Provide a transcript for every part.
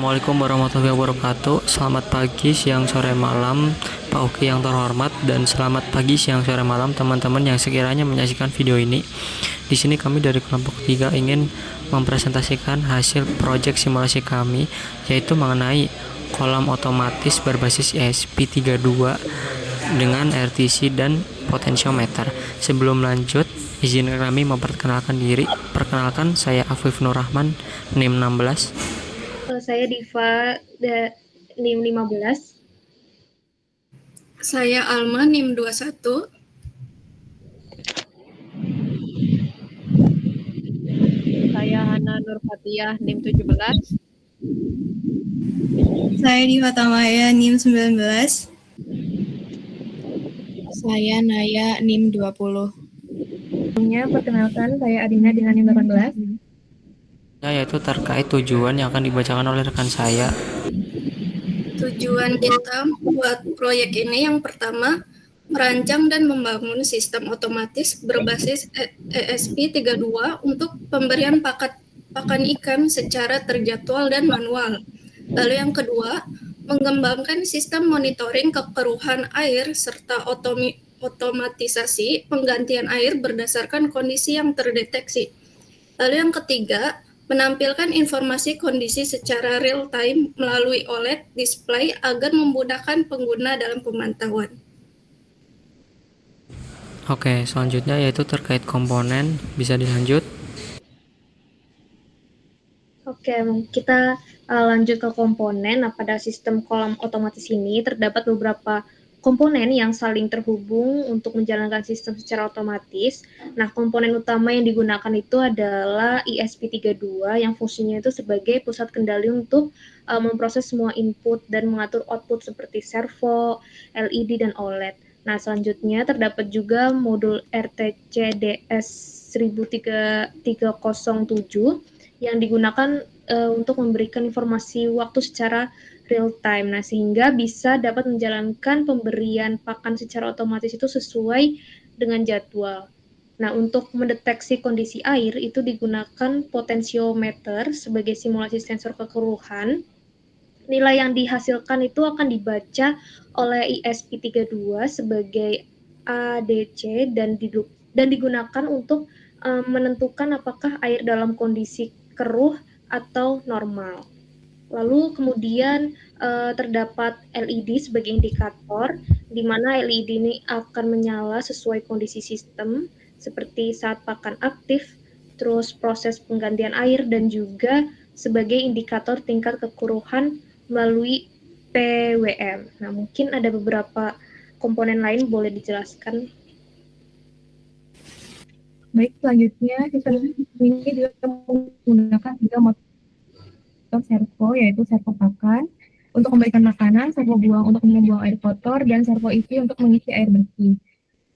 Assalamualaikum warahmatullahi wabarakatuh. Selamat pagi, siang, sore, malam, Pak Uki yang terhormat, dan selamat pagi, siang, sore, malam teman-teman yang sekiranya menyaksikan video ini. Di sini kami dari kelompok 3 ingin mempresentasikan hasil proyek simulasi kami, yaitu mengenai kolam otomatis berbasis ESP32 dengan RTC dan potentiometer. Sebelum lanjut, izinkan kami memperkenalkan diri. Perkenalkan, saya Afif Nur Rahman, NIM 16. Saya Diva, NIM 15. Saya Alma, NIM 21. Saya Hana Nur Fathiyah, NIM 17. Saya Diva Tamaya, NIM 19. Saya Naya, NIM 20. Perkenalkan, saya Adina dengan NIM 18. Yaitu terkait tujuan yang akan dibacakan oleh rekan saya. Tujuan kita buat proyek ini yang pertama, merancang dan membangun sistem otomatis berbasis ESP32 untuk pemberian pakan ikan secara terjadwal dan manual. Lalu yang kedua, mengembangkan sistem monitoring kekeruhan air serta otomatisasi penggantian air berdasarkan kondisi yang terdeteksi. Lalu yang ketiga, menampilkan informasi kondisi secara real-time melalui OLED display agar memudahkan pengguna dalam pemantauan. Oke, selanjutnya yaitu terkait komponen. Bisa dilanjut? Oke, kita lanjut ke komponen. Nah, pada sistem kolam otomatis ini terdapat beberapa komponen yang saling terhubung untuk menjalankan sistem secara otomatis. Nah, komponen utama yang digunakan itu adalah ESP32 yang fungsinya itu sebagai pusat kendali untuk memproses semua input dan mengatur output seperti servo, LED, dan OLED. Nah, selanjutnya terdapat juga modul RTC DS13307 yang digunakan untuk memberikan informasi waktu secara real time. Nah, sehingga bisa dapat menjalankan pemberian pakan secara otomatis itu sesuai dengan jadwal. Nah, untuk mendeteksi kondisi air itu digunakan potentiometer sebagai simulasi sensor kekeruhan. Nilai yang dihasilkan itu akan dibaca oleh ESP32 sebagai ADC dan digunakan untuk menentukan apakah air dalam kondisi keruh atau normal. Lalu kemudian terdapat LED sebagai indikator, di mana LED ini akan menyala sesuai kondisi sistem, seperti saat pakan aktif, terus proses penggantian air, dan juga sebagai indikator tingkat kekeruhan melalui PWM. Nah, mungkin ada beberapa komponen lain, boleh dijelaskan? Baik, selanjutnya sistem ini juga menggunakan 3 motor servo, yaitu servo pakan untuk memberikan makanan, servo buang untuk membuang air kotor, dan servo isi untuk mengisi air bersih.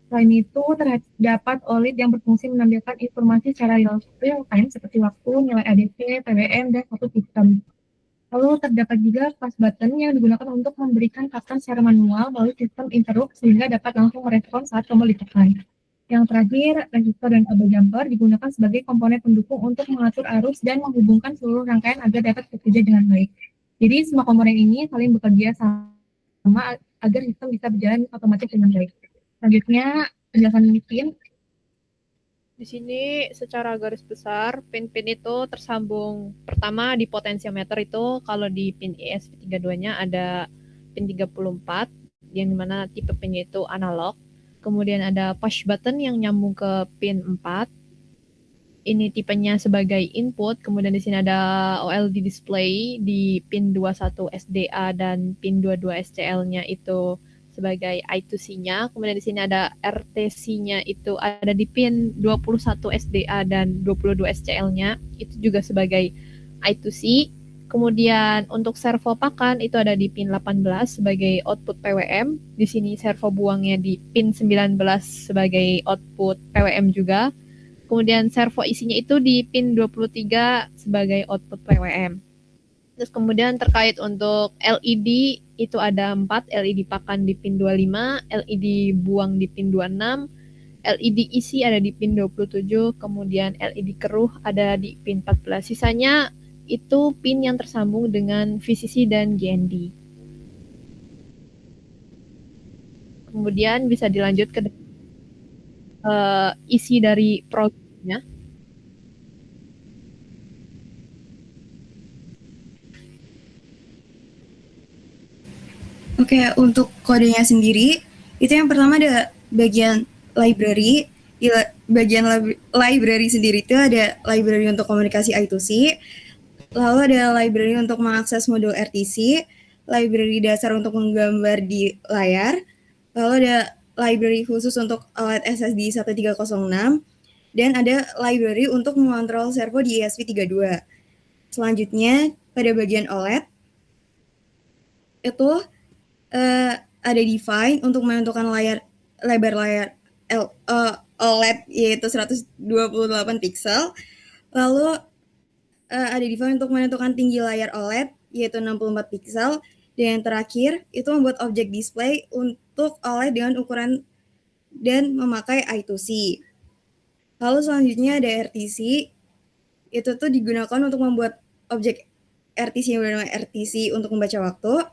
Selain itu, terdapat OLED yang berfungsi menampilkan informasi secara real time seperti waktu, nilai ADC, PWM, dan satu sistem. Lalu terdapat juga fast button yang digunakan untuk memberikan pakan secara manual melalui sistem interrupt sehingga dapat langsung merespon saat tombol ditekan. Yang terakhir, resistor dan kabel jumper digunakan sebagai komponen pendukung untuk mengatur arus dan menghubungkan seluruh rangkaian agar dapat bekerja dengan baik. Jadi semua komponen ini saling bekerja sama agar sistem bisa berjalan otomatis dengan baik. Selanjutnya, penjelasan pin. Di sini secara garis besar, pin-pin itu tersambung. Pertama di potentiometer itu, kalau di pin ESP32-nya ada pin 34, yang dimana tipe pinnya itu analog. Kemudian ada push button yang nyambung ke pin 4. Ini tipenya sebagai input. Kemudian di sini ada OLED display di pin 21 SDA dan pin 22 SCL-nya itu sebagai I2C-nya. Kemudian di sini ada RTC-nya itu ada di pin 21 SDA dan 22 SCL-nya. Itu juga sebagai I2C. Kemudian untuk servo pakan itu ada di pin 18 sebagai output PWM. Di sini servo buangnya di pin 19 sebagai output PWM juga. Kemudian servo isinya itu di pin 23 sebagai output PWM. Terus kemudian terkait untuk LED itu ada 4, LED pakan di pin 25, LED buang di pin 26, LED isi ada di pin 27, kemudian LED keruh ada di pin 14. Sisanya itu pin yang tersambung dengan VCC dan GND. Kemudian bisa dilanjut ke isi dari programnya. Oke, untuk kodenya sendiri, itu yang pertama ada bagian library. Di bagian library sendiri itu ada library untuk komunikasi I2C, lalu ada library untuk mengakses modul RTC, library dasar untuk menggambar di layar, lalu ada library khusus untuk alat SSD 1306, dan ada library untuk mengontrol servo di ESP32. Selanjutnya, pada bagian OLED, itu ada define untuk menentukan lebar layar OLED yaitu 128 pixel. Lalu ada define untuk menentukan tinggi layar OLED yaitu 64 pixel. Dan yang terakhir itu membuat objek display untuk OLED dengan ukuran dan memakai I2C. Lalu selanjutnya ada RTC. Itu tuh digunakan untuk membuat objek RTC yang bernama RTC untuk membaca waktu.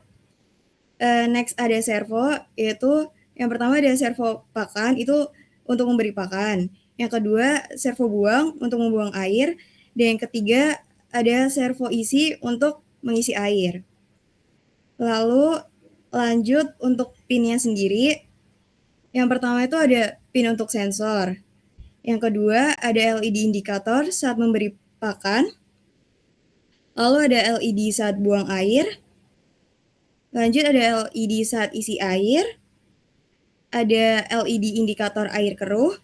Next ada servo, yaitu yang pertama ada servo pakan, itu untuk memberi pakan. Yang kedua, servo buang untuk membuang air. Dan yang ketiga, ada servo isi untuk mengisi air. Lalu lanjut untuk pinnya sendiri. Yang pertama itu ada pin untuk sensor. Yang kedua, ada LED indikator saat memberi pakan. Lalu ada LED saat buang air. Lanjut ada LED saat isi air, ada LED indikator air keruh,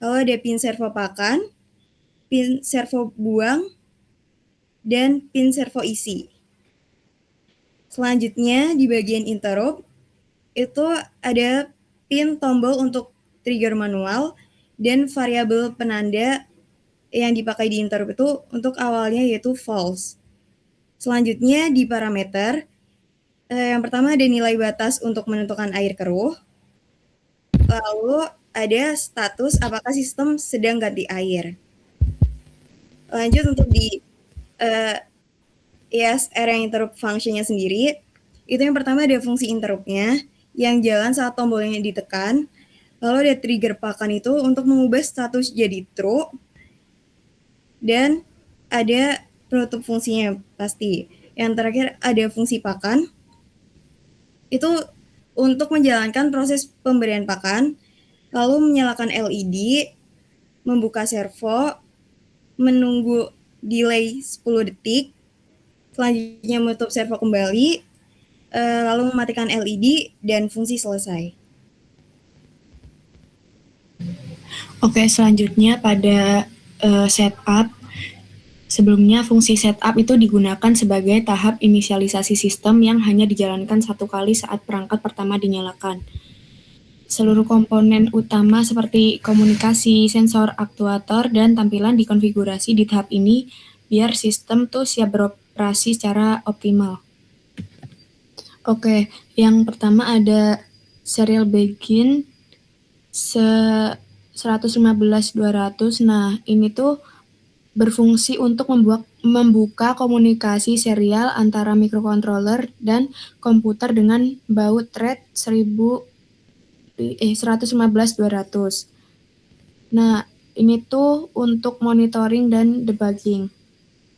lalu ada pin servo pakan, pin servo buang, dan pin servo isi. Selanjutnya di bagian interrupt, itu ada pin tombol untuk trigger manual dan variabel penanda yang dipakai di interrupt itu untuk awalnya yaitu false. Selanjutnya di parameter, yang pertama ada nilai batas untuk menentukan air keruh. Lalu ada status apakah sistem sedang ganti air. Lanjut untuk di ESR yang interrupt functionnya sendiri, itu yang pertama ada fungsi interruptnya yang jalan saat tombolnya ditekan. Lalu ada trigger pakan itu untuk mengubah status jadi true. Dan ada penutup fungsinya pasti. Yang terakhir ada fungsi pakan. Itu untuk menjalankan proses pemberian pakan, lalu menyalakan LED, membuka servo, menunggu delay 10 detik, selanjutnya menutup servo kembali, lalu mematikan LED, dan fungsi selesai. Oke, selanjutnya pada setup. Sebelumnya, fungsi setup itu digunakan sebagai tahap inisialisasi sistem yang hanya dijalankan satu kali saat perangkat pertama dinyalakan. Seluruh komponen utama seperti komunikasi, sensor, aktuator, dan tampilan dikonfigurasi di tahap ini biar sistem tuh siap beroperasi secara optimal. Oke, yang pertama ada serial begin 115.200. Nah, ini tuh berfungsi untuk membuka komunikasi serial antara microcontroller dan komputer dengan baud rate 115.200. Nah, ini tuh untuk monitoring dan debugging.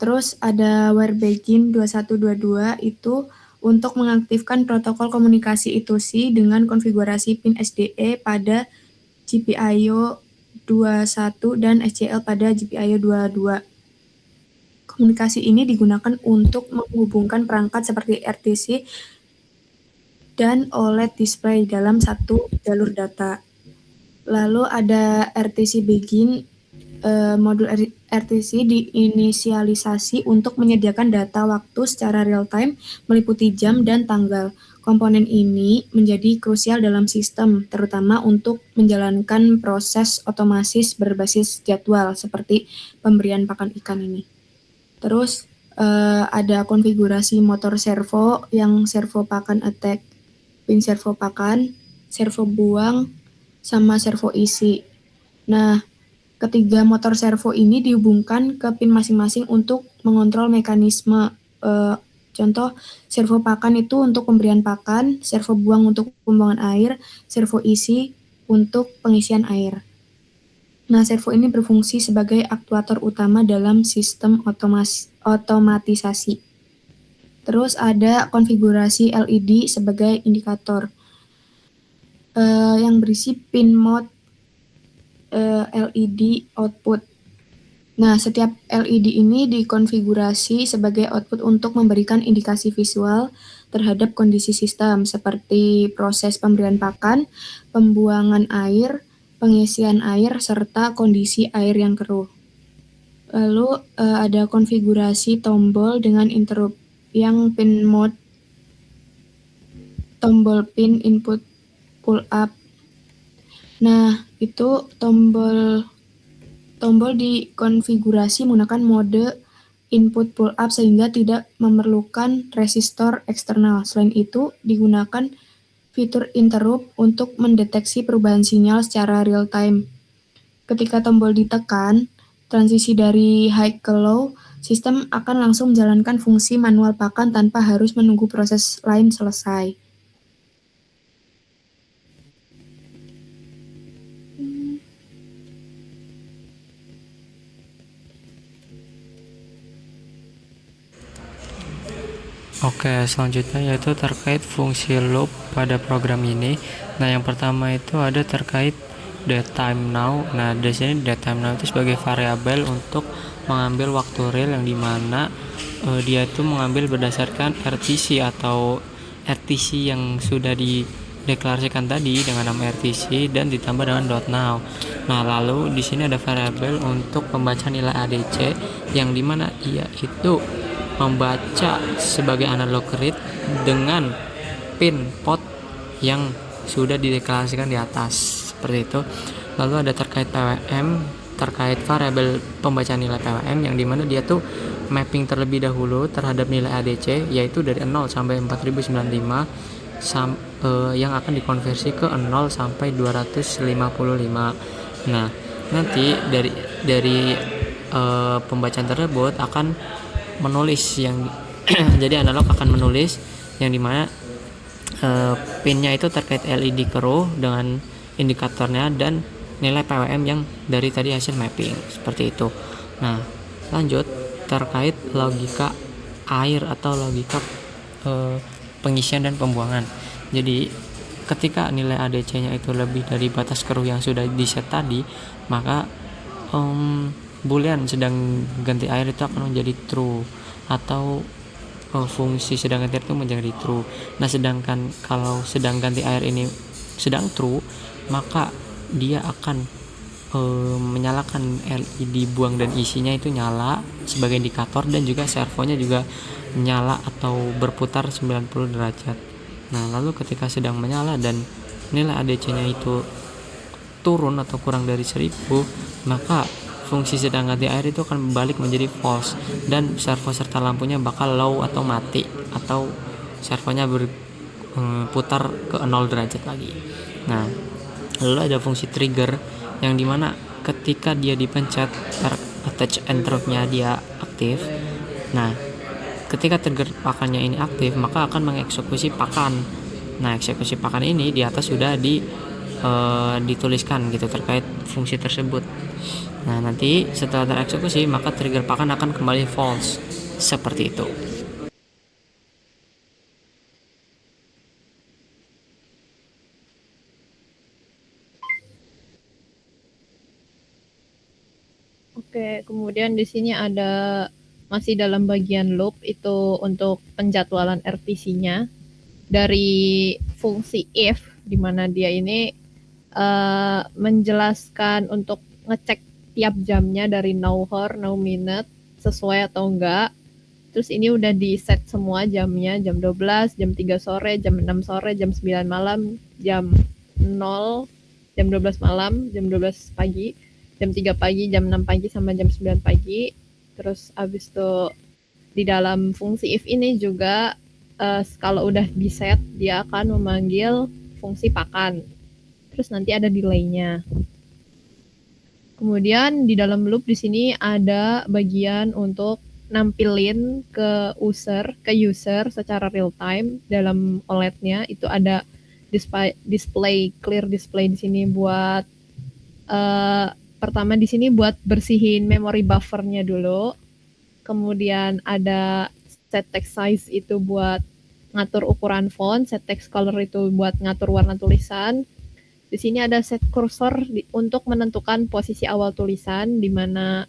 Terus ada wire begin 2122 itu untuk mengaktifkan protokol komunikasi I2C dengan konfigurasi pin SDE pada GPIO 21 dan SCL pada GPIO 22. Komunikasi ini digunakan untuk menghubungkan perangkat seperti RTC dan OLED display dalam satu jalur data. Lalu ada RTC begin, modul RTC diinisialisasi untuk menyediakan data waktu secara real time meliputi jam dan tanggal. Komponen ini menjadi krusial dalam sistem, terutama untuk menjalankan proses otomatis berbasis jadwal seperti pemberian pakan ikan ini. Terus ada konfigurasi motor servo yang servo pakan attack, pin servo pakan, servo buang, sama servo isi. Nah, Ketiga motor servo ini dihubungkan ke pin masing-masing untuk mengontrol mekanisme. Contoh, servo pakan itu untuk pemberian pakan, servo buang untuk pembuangan air, servo isi untuk pengisian air. Nah, servo ini berfungsi sebagai aktuator utama dalam sistem otomatisasi. Terus ada konfigurasi LED sebagai indikator yang berisi pin mode LED output. Nah, setiap LED ini dikonfigurasi sebagai output untuk memberikan indikasi visual terhadap kondisi sistem seperti proses pemberian pakan, pembuangan air, pengisian air, serta kondisi air yang keruh. Lalu ada konfigurasi tombol dengan interrupt yang pin mode, tombol pin input pull up. Nah, itu tombol dikonfigurasi menggunakan mode input pull up sehingga tidak memerlukan resistor eksternal. Selain itu, digunakan fitur interrupt untuk mendeteksi perubahan sinyal secara real time. Ketika tombol ditekan, transisi dari high ke low, sistem akan langsung menjalankan fungsi manual pakan tanpa harus menunggu proses lain selesai. Oke, selanjutnya yaitu terkait fungsi loop pada program ini. Nah, yang pertama itu ada terkait datetime now. Nah, di sini datetime now itu sebagai variabel untuk mengambil waktu real yang dimana dia itu mengambil berdasarkan RTC atau RTC yang sudah dideklarasikan tadi dengan nama RTC dan ditambah dengan .now. Nah, lalu di sini ada variabel untuk pembacaan nilai ADC yang dimana dia itu membaca sebagai analog read dengan pin pot yang sudah dideklarasikan di atas seperti itu. Lalu ada terkait PWM, terkait variabel pembacaan nilai PWM yang dimana dia tuh mapping terlebih dahulu terhadap nilai ADC yaitu dari 0 sampai 4095 yang akan dikonversi ke 0 sampai 255. Nah, nanti dari pembacaan tersebut akan menulis yang jadi analog akan menulis yang dimana pinnya itu terkait LED keruh dengan indikatornya dan nilai PWM yang dari tadi hasil mapping seperti itu. Nah, lanjut terkait logika air atau logika pengisian dan pembuangan. Jadi ketika nilai ADC-nya itu lebih dari batas keruh yang sudah di-set tadi, maka boolean sedang ganti air itu akan menjadi true atau fungsi sedang ganti air itu menjadi true. Nah, sedangkan kalau sedang ganti air ini sedang true, maka dia akan menyalakan LED buang dan isinya itu nyala sebagai indikator dan juga servonya juga nyala atau berputar 90 derajat. Nah, lalu ketika sedang menyala dan nilai ADC-nya itu turun atau kurang dari 1000, maka fungsi sedang ganti air itu akan balik menjadi false dan servo serta lampunya bakal low atau mati atau servonya berputar ke 0 derajat lagi. Nah, lalu ada fungsi trigger yang dimana ketika dia dipencet attach entropnya dia aktif. Nah, ketika trigger pakannya ini aktif maka akan mengeksekusi pakan. Nah, eksekusi pakan ini di atas sudah dituliskan gitu terkait fungsi tersebut. Nah, nanti setelah tereksekusi maka trigger pakan akan kembali false seperti itu. Oke, kemudian di sini ada masih dalam bagian loop itu untuk penjadwalan RTC-nya dari fungsi if di mana dia ini menjelaskan untuk ngecek tiap jamnya dari now hour, now minute sesuai atau enggak. Terus ini udah di set semua jamnya, jam 12, jam 3 sore, jam 6 sore, jam 9 malam, jam 0, jam 12 malam, jam 12 pagi, jam 3 pagi, jam 6 pagi, sama jam 9 pagi. Terus abis itu di dalam fungsi if ini juga kalau udah di set dia akan memanggil fungsi pakan. Terus nanti ada delay-nya. Kemudian di dalam loop di sini ada bagian untuk nampilin ke user secara real time dalam OLED-nya. Itu ada clear display di sini buat pertama di sini buat bersihin memory buffernya dulu. Kemudian ada set text size itu buat ngatur ukuran font, set text color itu buat ngatur warna tulisan. Di sini ada set cursor untuk menentukan posisi awal tulisan, di mana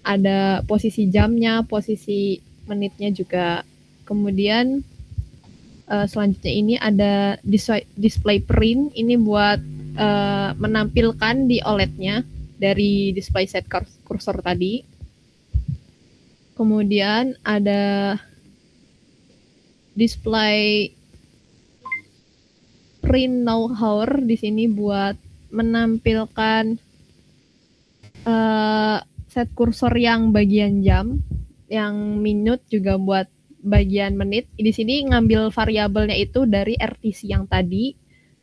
ada posisi jamnya, posisi menitnya juga. Kemudian selanjutnya ini ada display print, ini buat menampilkan di OLED-nya dari display set cursor tadi. Kemudian ada display print now hour di sini buat menampilkan set kursor yang bagian jam, yang minute juga buat bagian menit. Di sini ngambil variabelnya itu dari RTC yang tadi.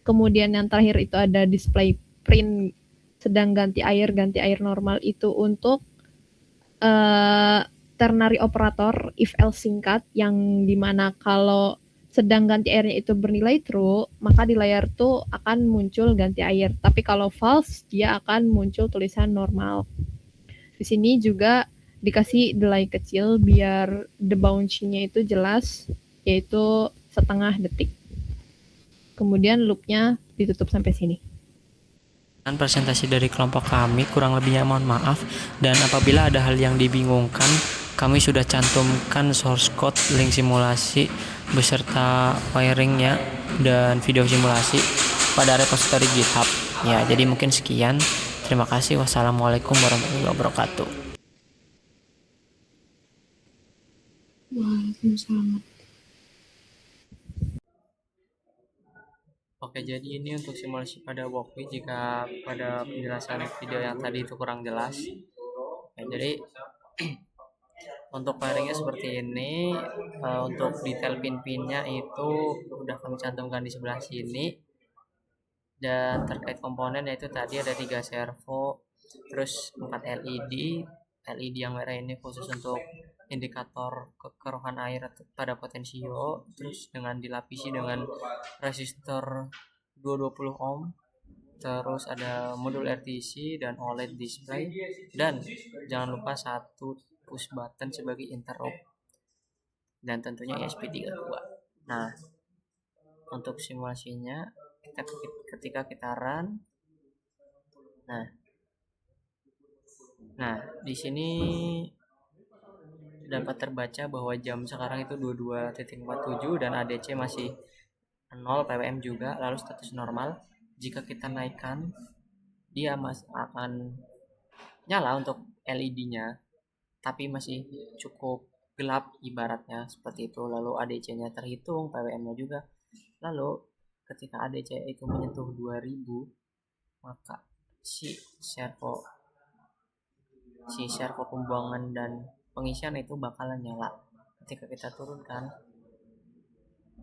Kemudian yang terakhir itu ada display print sedang ganti air normal itu untuk ternary operator if else singkat, yang dimana kalau sedang ganti airnya itu bernilai true, maka di layar tuh akan muncul ganti air. Tapi kalau false, dia akan muncul tulisan normal. Di sini juga dikasih delay kecil biar the bounce-nya itu jelas, yaitu setengah detik. Kemudian loop-nya ditutup sampai sini. Presentasi dari kelompok kami, kurang lebihnya mohon maaf, dan apabila ada hal yang dibingungkan, kami sudah cantumkan source code, link simulasi beserta wiringnya dan video simulasi pada repository GitHub. Ya, jadi mungkin sekian. Terima kasih. Wassalamualaikum warahmatullahi wabarakatuh. Waalaikumsalam. Oke, jadi ini untuk simulasi pada walkway jika pada penjelasan video yang tadi itu kurang jelas. Ya, jadi untuk wiringnya seperti ini. Untuk detail pin-pinnya itu udah kami cantumkan di sebelah sini. Dan terkait komponen yaitu tadi ada 3 servo, terus 4 LED. LED yang merah ini khusus untuk indikator kekeruhan air pada potensio, terus dengan dilapisi dengan resistor 220 ohm. Terus ada modul RTC dan OLED display, dan jangan lupa satu push button sebagai interrupt, dan tentunya ESP32. Nah, untuk simulasinya ketika kita run, nah di sini dapat terbaca bahwa jam sekarang itu 22.47 dan ADC masih 0 ppm juga, lalu status normal. Jika kita naikkan, dia akan nyala untuk LED-nya, tapi masih cukup gelap ibaratnya seperti itu. Lalu ADC-nya terhitung, ppm-nya juga. Lalu ketika ADC itu menyentuh 2000, maka si servo pembuangan dan pengisian itu bakalan nyala. Ketika kita turunkan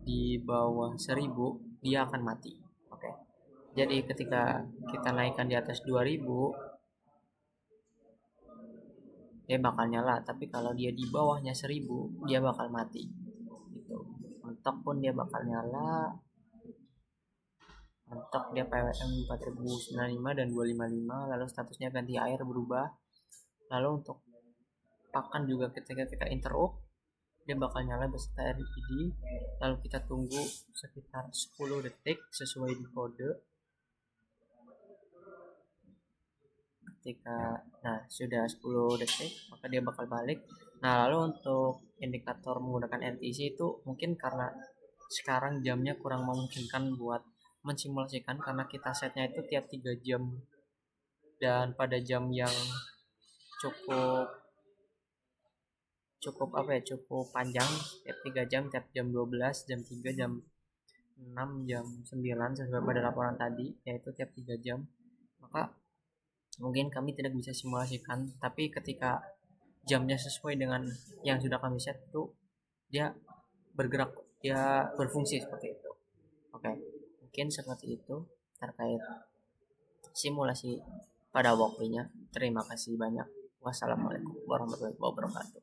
di bawah 1000, dia akan mati. Oke. Jadi ketika kita naikkan di atas 2000, dia bakal nyala, tapi kalau dia di bawahnya 1000, dia bakal mati. Gitu. Mentok pun dia bakal nyala. Mentok dia PWM 4095 dan 255, lalu statusnya ganti air berubah. Lalu untuk pakan juga ketika kita interrupt, dia bakal nyala beserta LED. Lalu kita tunggu sekitar 10 detik sesuai di kode. Sudah 10 detik, maka dia bakal balik. Nah, lalu untuk indikator menggunakan RTC itu mungkin karena sekarang jamnya kurang memungkinkan buat mensimulasikan, karena kita setnya itu tiap 3 jam, dan pada jam yang cukup panjang, tiap 3 jam, tiap jam 12, jam 3, jam 6, jam 9 sesuai pada laporan tadi, yaitu tiap 3 jam. Maka mungkin kami tidak bisa simulasikan, tapi ketika jamnya sesuai dengan yang sudah kami set itu, dia bergerak, dia berfungsi seperti itu. Oke, mungkin seperti itu terkait simulasi pada walkway-nya. Terima kasih banyak. Wassalamualaikum warahmatullahi wabarakatuh.